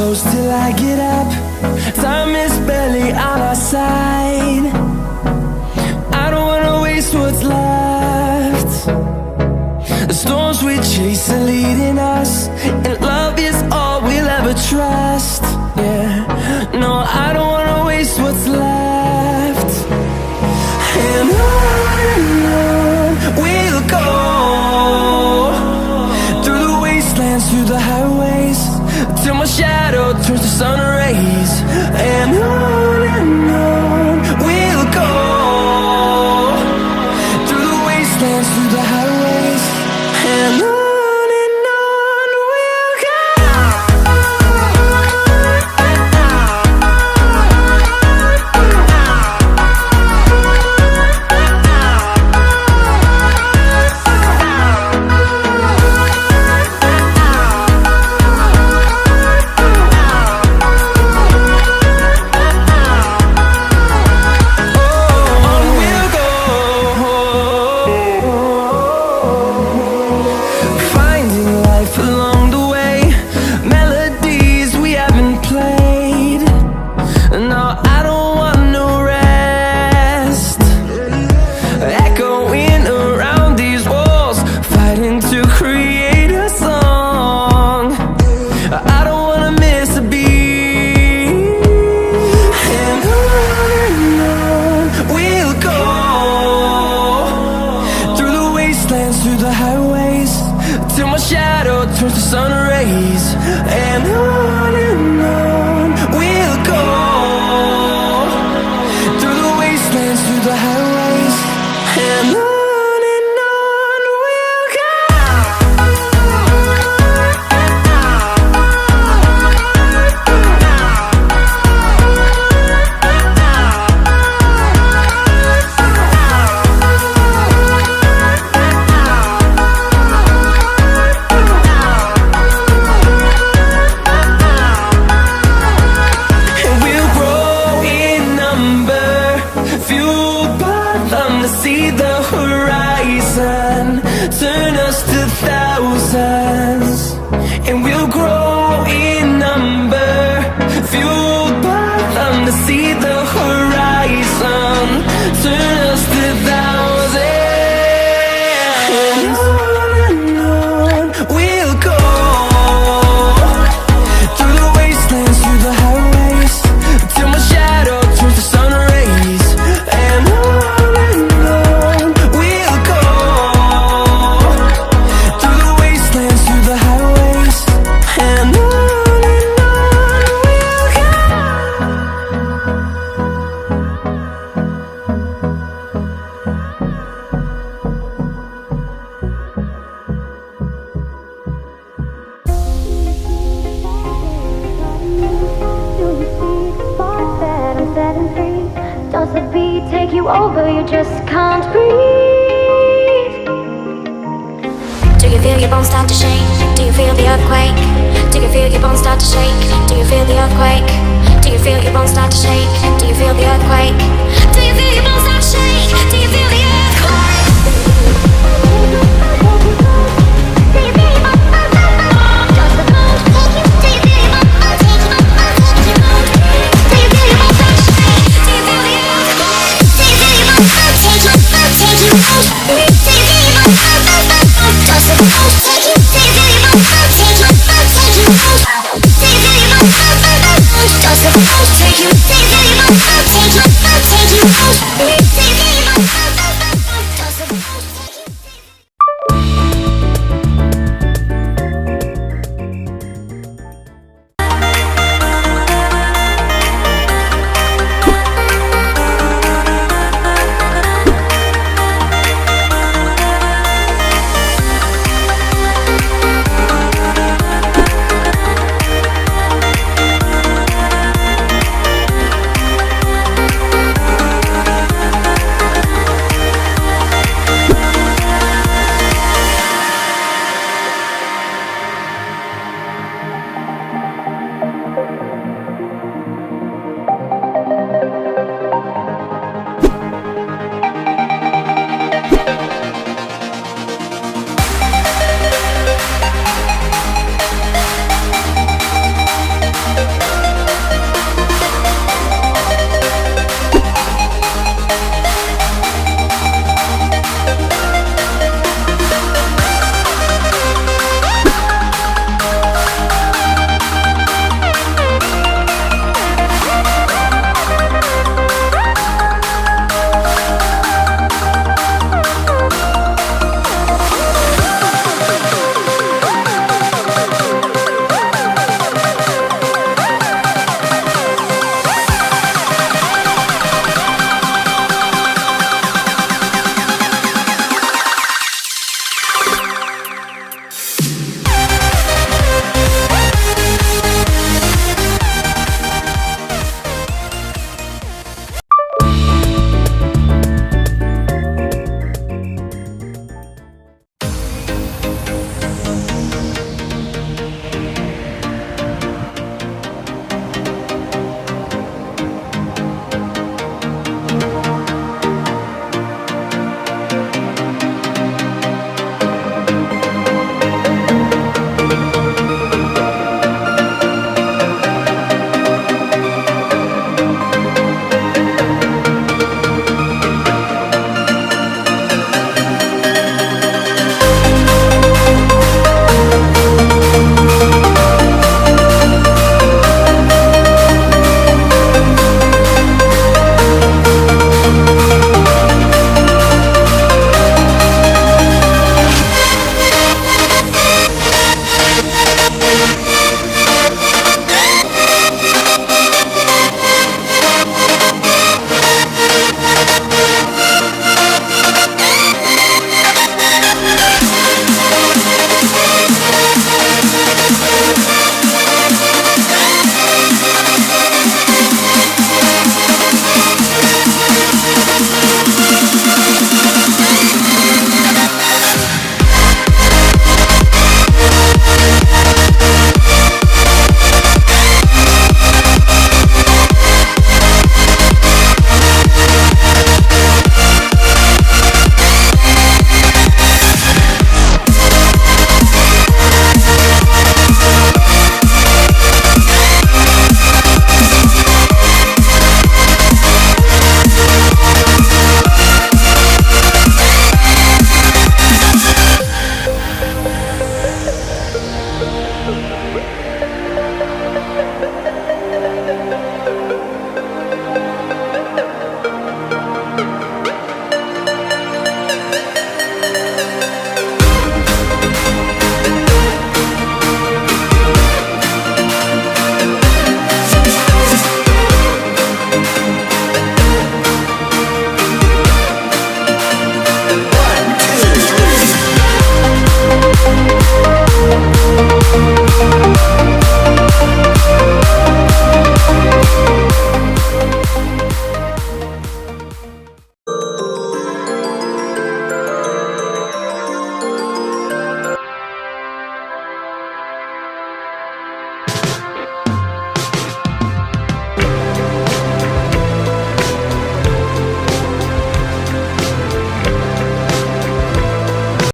close till I get up. Time is barely on our side. I don't wanna waste what's left. The storms we chase are leading us, and love is all we'll ever trust. Yeah, no, I don't wanna waste what's left. And on we'll go, through the wastelands, through the highways, till my shadow turns to sun rays. And on we'll go, through the wastelands, through the highways, and on. Through the highways, till my shadow turns to sun rays. And on we'll go, through the wastelands, through the highways, and on. See the horizon turn us to thousands, and we'll grow in number, fueled by them. To see the horizon turn us to thousands, and on we'll go, through the wastelands, through the highways, till my shadow turns to sun rays. And does the beat take you over? You just can't breathe. Do you feel your bones start to shake? Do you feel the earthquake? Do you feel your bones start to shake? Do you feel the earthquake? Do you feel your bones start to shake? Do you feel the earthquake? Do you feel your bones start to shake? Do you feel the earthquake? Do you feel your bones start to shake? Does the bones take you? Do you feel your bones start to shake? Do you feel your bones start to shake? Do you feel the earthquake? Do you feel your bones start to take you? Take you out? Do you feel your bones start to shake? Does the bones take you?